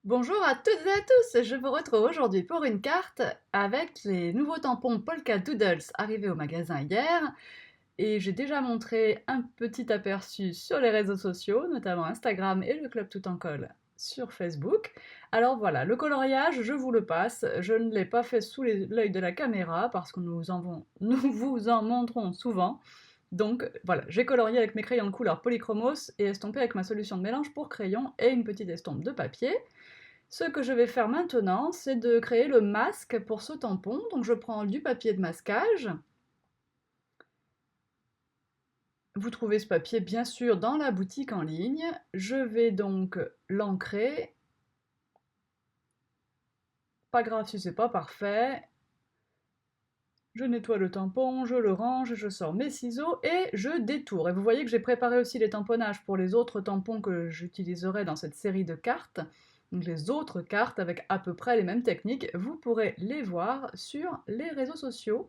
Bonjour à toutes et à tous, je vous retrouve aujourd'hui pour une carte avec les nouveaux tampons Polka Doodles arrivés au magasin hier et j'ai déjà montré un petit aperçu sur les réseaux sociaux, notamment Instagram et le Club Tout en Colle sur Facebook. Alors voilà, le coloriage, je vous le passe, je ne l'ai pas fait sous l'œil de la caméra parce que nous vous en montrons souvent. Donc voilà, j'ai colorié avec mes crayons de couleur polychromos et estompé avec ma solution de mélange pour crayon et une petite estompe de papier. Ce que je vais faire maintenant, c'est de créer le masque pour ce tampon. Donc je prends du papier de masquage. Vous trouvez ce papier bien sûr dans la boutique en ligne. Je vais donc l'ancrer. Pas grave si c'est pas parfait. Je nettoie le tampon, je le range, je sors mes ciseaux et je détourne. Et vous voyez que j'ai préparé aussi les tamponnages pour les autres tampons que j'utiliserai dans cette série de cartes. Donc les autres cartes avec à peu près les mêmes techniques, vous pourrez les voir sur les réseaux sociaux,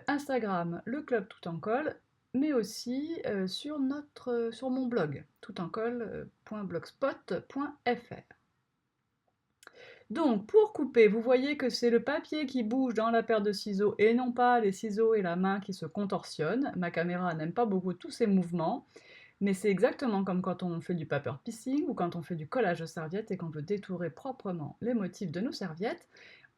Instagram, le club tout en colle, mais aussi sur mon blog toutencolle.blogspot.fr. Donc, pour couper, vous voyez que c'est le papier qui bouge dans la paire de ciseaux et non pas les ciseaux et la main qui se contorsionnent. Ma caméra n'aime pas beaucoup tous ces mouvements, mais c'est exactement comme quand on fait du paper piecing ou quand on fait du collage de serviettes et qu'on veut détourer proprement les motifs de nos serviettes.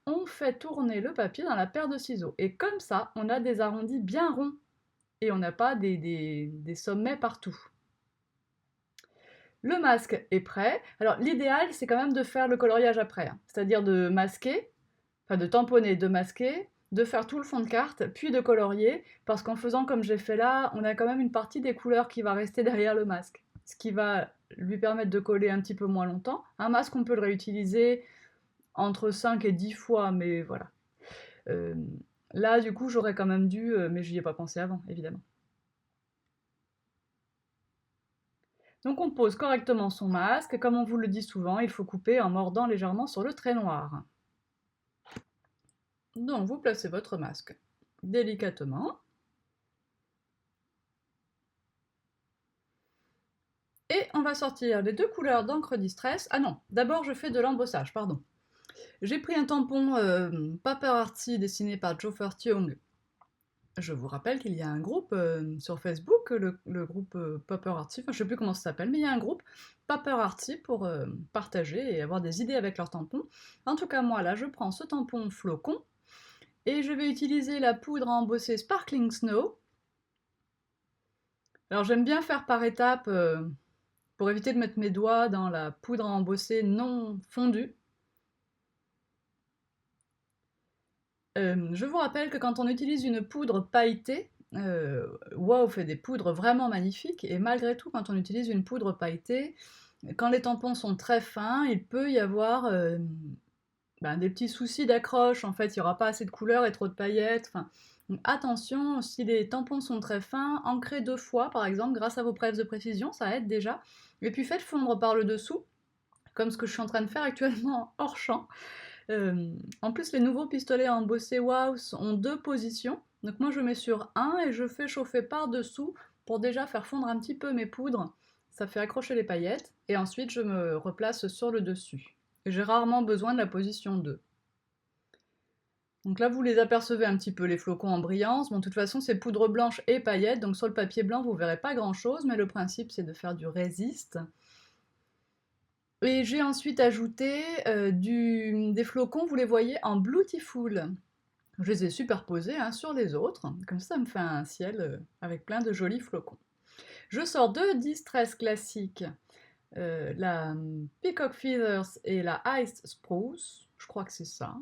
On fait tourner le papier dans la paire de ciseaux. Et comme ça, on a des arrondis bien ronds et on n'a pas des sommets partout. Le masque est prêt. Alors l'idéal, c'est quand même de faire le coloriage après, hein. C'est-à-dire de masquer, enfin de tamponner, de masquer, de faire tout le fond de carte, puis de colorier, parce qu'en faisant comme j'ai fait là, on a quand même une partie des couleurs qui va rester derrière le masque, ce qui va lui permettre de coller un petit peu moins longtemps. Un masque, on peut le réutiliser entre 5 et 10 fois, mais voilà. Euh, Là, du coup, j'aurais quand même dû, mais je n'y ai pas pensé avant, évidemment. Donc on pose correctement son masque. Comme on vous le dit souvent, il faut couper en mordant légèrement sur le trait noir. Donc vous placez votre masque délicatement. Et on va sortir les deux couleurs d'encre Distress. Ah non, d'abord je fais de l'embossage, pardon. J'ai pris un tampon Paper Artsy dessiné par Joe Fortiong. Je vous rappelle qu'il y a un groupe sur Facebook, le groupe Paper Artsy, enfin je ne sais plus comment ça s'appelle, mais il y a un groupe Paper Artsy pour partager et avoir des idées avec leurs tampons. En tout cas, moi là, je prends ce tampon flocon et je vais utiliser la poudre à embosser Sparkling Snow. Alors j'aime bien faire par étapes pour éviter de mettre mes doigts dans la poudre à embosser non fondue. Je vous rappelle que quand on utilise une poudre pailletée, Wow fait des poudres vraiment magnifiques, et malgré tout, quand on utilise une poudre pailletée, quand les tampons sont très fins, il peut y avoir des petits soucis d'accroche. En fait, il n'y aura pas assez de couleur et trop de paillettes. Enfin, donc attention, si les tampons sont très fins, ancrez 2 fois, par exemple, grâce à vos preuves de précision, ça aide déjà. Et puis faites fondre par le dessous, comme ce que je suis en train de faire actuellement hors champ. En plus, les nouveaux pistolets à embosser Wow ont 2 positions. Donc moi, je mets sur un et je fais chauffer par-dessous pour déjà faire fondre un petit peu mes poudres. Ça fait accrocher les paillettes. Et ensuite, je me replace sur le dessus. J'ai rarement besoin de la position 2. Donc là, vous les apercevez un petit peu, les flocons en brillance. Bon, de toute façon, c'est poudre blanche et paillettes. Donc sur le papier blanc, vous verrez pas grand-chose. Mais le principe, c'est de faire du résiste. Et j'ai ensuite ajouté des flocons, vous les voyez, en Beautiful. Je les ai superposés hein, sur les autres, comme ça me fait un ciel avec plein de jolis flocons. Je sors 2 Distress classiques, la Peacock Feathers et la Iced Spruce, je crois que c'est ça.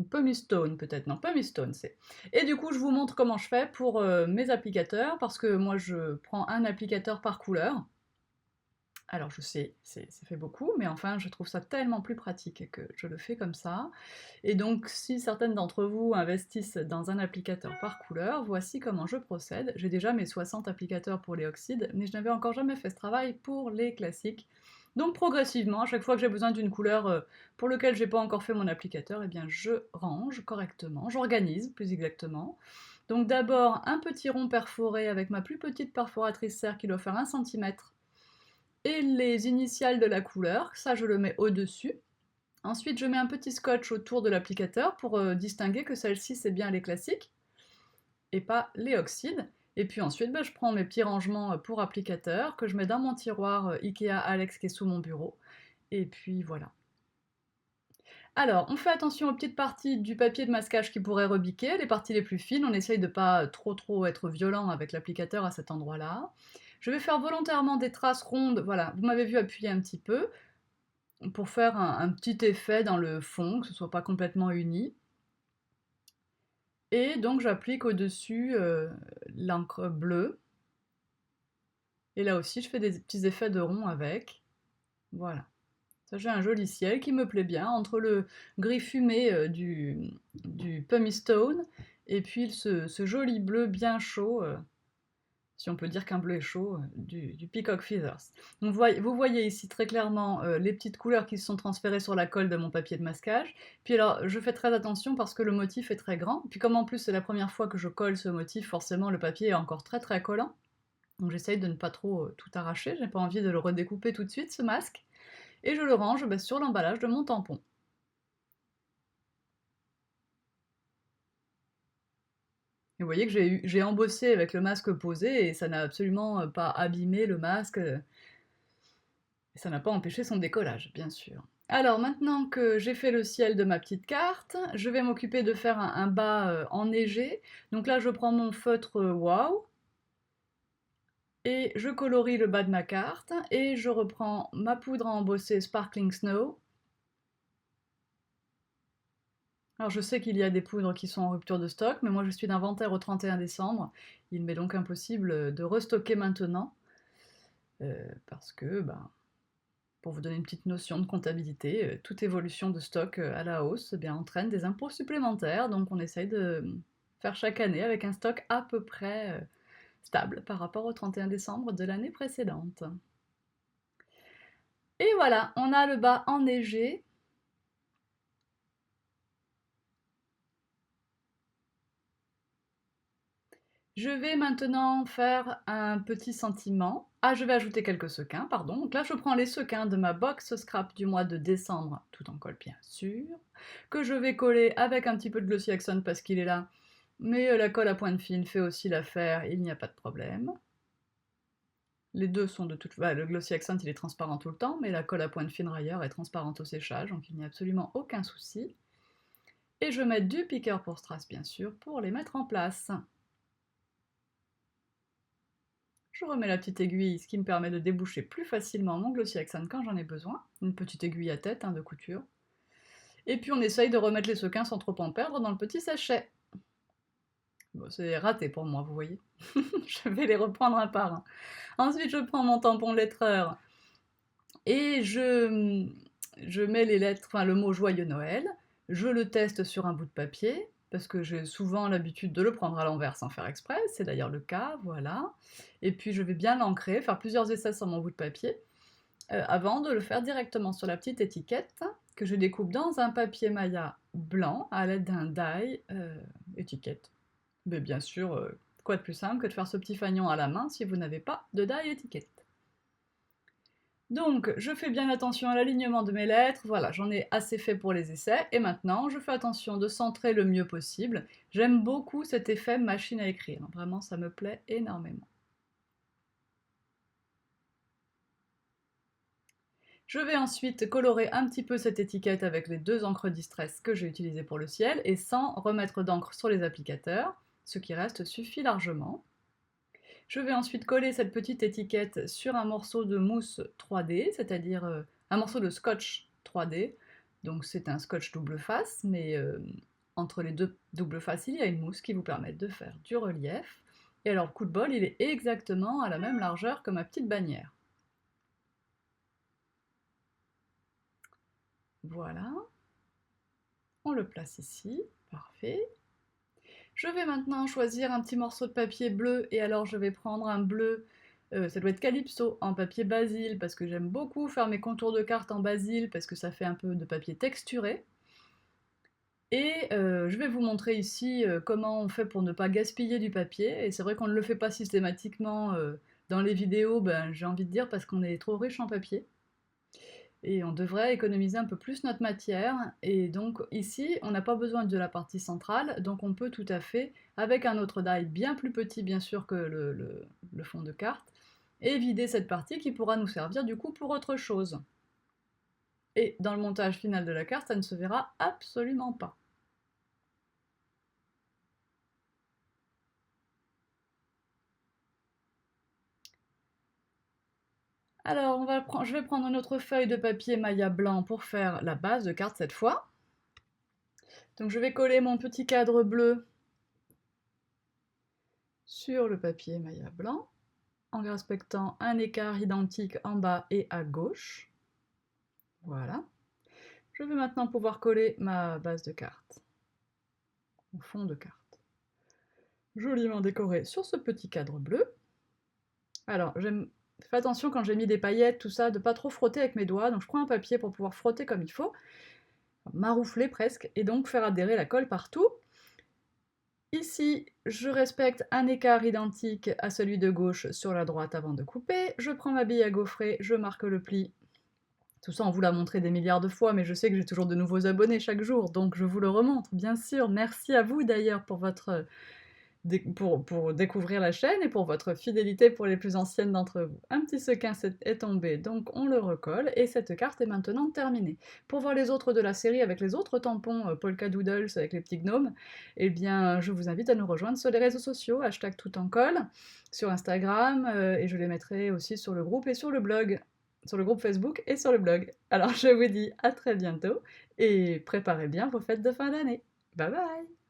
Pumice Stone peut-être, non, Pumice Stone c'est. Et du coup je vous montre comment je fais pour mes applicateurs, parce que moi je prends un applicateur par couleur. Alors je sais, ça fait beaucoup, mais enfin je trouve ça tellement plus pratique que je le fais comme ça. Et donc si certaines d'entre vous investissent dans un applicateur par couleur, voici comment je procède. J'ai déjà mes 60 applicateurs pour les oxydes, mais je n'avais encore jamais fait ce travail pour les classiques. Donc progressivement, à chaque fois que j'ai besoin d'une couleur pour laquelle j'ai pas encore fait mon applicateur, eh bien je range correctement, j'organise plus exactement. Donc d'abord un petit rond perforé avec ma plus petite perforatrice serre qui doit faire 1 cm et les initiales de la couleur, ça je le mets au-dessus. Ensuite, je mets un petit scotch autour de l'applicateur pour distinguer que celle-ci c'est bien les classiques et pas les oxydes. Et puis ensuite, je prends mes petits rangements pour applicateur que je mets dans mon tiroir Ikea Alex qui est sous mon bureau. Et puis voilà. Alors, on fait attention aux petites parties du papier de masquage qui pourraient rebiquer, les parties les plus fines, on essaye de pas trop être violent avec l'applicateur à cet endroit-là. Je vais faire volontairement des traces rondes, voilà, vous m'avez vu appuyer un petit peu, pour faire un petit effet dans le fond, que ce soit pas complètement uni. Et donc j'applique au-dessus l'encre bleue. Et là aussi, je fais des petits effets de rond avec. Voilà. Ça, j'ai un joli ciel qui me plaît bien, entre le gris fumé du Pumice Stone et puis ce joli bleu bien chaud, si on peut dire qu'un bleu est chaud, du Peacock Feathers. Donc vous voyez ici très clairement les petites couleurs qui se sont transférées sur la colle de mon papier de masquage. Puis alors, je fais très attention parce que le motif est très grand. Puis comme en plus c'est la première fois que je colle ce motif, forcément le papier est encore très collant. Donc j'essaye de ne pas trop tout arracher, j'ai pas envie de le redécouper tout de suite ce masque. Et je le range sur l'emballage de mon tampon. Et vous voyez que j'ai embossé avec le masque posé et ça n'a absolument pas abîmé le masque. Et ça n'a pas empêché son décollage, bien sûr. Alors maintenant que j'ai fait le ciel de ma petite carte, je vais m'occuper de faire un bas enneigé. Donc là je prends mon feutre Wow et je colorie le bas de ma carte et je reprends ma poudre à embosser Sparkling Snow. Alors je sais qu'il y a des poudres qui sont en rupture de stock, mais moi je suis d'inventaire au 31 décembre. Il m'est donc impossible de restocker maintenant, parce que, pour vous donner une petite notion de comptabilité, toute évolution de stock à la hausse entraîne des impôts supplémentaires, donc on essaye de faire chaque année avec un stock à peu près stable par rapport au 31 décembre de l'année précédente. Et voilà, on a le bas enneigé. Je vais maintenant faire un petit sentiment. Ah, je vais ajouter quelques sequins, pardon. Donc là, je prends les sequins de ma box scrap du mois de décembre, tout en colle bien sûr, que je vais coller avec un petit peu de Glossy Accent parce qu'il est là. Mais la colle à pointe fine fait aussi l'affaire, il n'y a pas de problème. Les deux sont de toute façon, le Glossy Accent il est transparent tout le temps, mais la colle à pointe fine railleur est transparente au séchage, donc il n'y a absolument aucun souci. Et je mets du piqueur pour strass bien sûr, pour les mettre en place. Je remets la petite aiguille, ce qui me permet de déboucher plus facilement mon Glossy Accent quand j'en ai besoin. Une petite aiguille à tête de couture. Et puis on essaye de remettre les sequins sans trop en perdre dans le petit sachet. Bon, c'est raté pour moi, vous voyez. Je vais les reprendre un par un. Ensuite, je prends mon tampon lettreur et je mets les lettres, enfin le mot Joyeux Noël. Je le teste sur un bout de papier, parce que j'ai souvent l'habitude de le prendre à l'envers sans faire exprès, c'est d'ailleurs le cas, voilà. Et puis je vais bien l'ancrer, faire plusieurs essais sur mon bout de papier, avant de le faire directement sur la petite étiquette, que je découpe dans un papier Maya blanc, à l'aide d'un die étiquette. Mais bien sûr, quoi de plus simple que de faire ce petit fanion à la main si vous n'avez pas de die étiquette. Donc, je fais bien attention à l'alignement de mes lettres, voilà, j'en ai assez fait pour les essais, et maintenant, je fais attention de centrer le mieux possible. J'aime beaucoup cet effet machine à écrire, vraiment, ça me plaît énormément. Je vais ensuite colorer un petit peu cette étiquette avec les deux encres Distress que j'ai utilisées pour le ciel, et sans remettre d'encre sur les applicateurs, ce qui reste suffit largement. Je vais ensuite coller cette petite étiquette sur un morceau de mousse 3D, c'est-à-dire un morceau de scotch 3D. Donc c'est un scotch double face, mais entre les deux double faces, il y a une mousse qui vous permet de faire du relief. Et alors, coup de bol, il est exactement à la même largeur que ma petite bannière. Voilà. On le place ici. Parfait. Je vais maintenant choisir un petit morceau de papier bleu, et alors je vais prendre un bleu, ça doit être Calypso, en papier basil, parce que j'aime beaucoup faire mes contours de cartes en basil, parce que ça fait un peu de papier texturé. Et je vais vous montrer ici comment on fait pour ne pas gaspiller du papier, et c'est vrai qu'on ne le fait pas systématiquement Dans les vidéos, ben, j'ai envie de dire parce qu'on est trop riche en papier. Et on devrait économiser un peu plus notre matière. Et donc ici, on n'a pas besoin de la partie centrale, donc on peut tout à fait, avec un autre die bien plus petit bien sûr que le fond de carte, et vider cette partie qui pourra nous servir du coup pour autre chose. Et dans le montage final de la carte, ça ne se verra absolument pas. Alors, je vais prendre une autre feuille de papier Maya blanc pour faire la base de carte cette fois. Donc je vais coller mon petit cadre bleu sur le papier Maya blanc, en respectant un écart identique en bas et à gauche. Voilà. Je vais maintenant pouvoir coller ma base de carte, mon fond de carte, joliment décoré sur ce petit cadre bleu. Alors, fais attention quand j'ai mis des paillettes, tout ça, de pas trop frotter avec mes doigts, donc je prends un papier pour pouvoir frotter comme il faut, maroufler presque, et donc faire adhérer la colle partout. Ici, je respecte un écart identique à celui de gauche sur la droite avant de couper. Je prends ma bille à gaufrer, je marque le pli. Tout ça, on vous l'a montré des milliards de fois, mais je sais que j'ai toujours de nouveaux abonnés chaque jour, donc je vous le remontre, bien sûr. Merci à vous d'ailleurs pour pour découvrir la chaîne et pour votre fidélité pour les plus anciennes d'entre vous. Un petit sequin est tombé, donc on le recolle, et cette carte est maintenant terminée. Pour voir les autres de la série avec les autres tampons Polka Doodles avec les petits gnomes, eh bien je vous invite à nous rejoindre sur les réseaux sociaux, hashtag tout en colle, sur Instagram, et je les mettrai aussi sur le groupe et sur le blog, sur le groupe Facebook et sur le blog. Alors je vous dis à très bientôt, et préparez bien vos fêtes de fin d'année. Bye bye!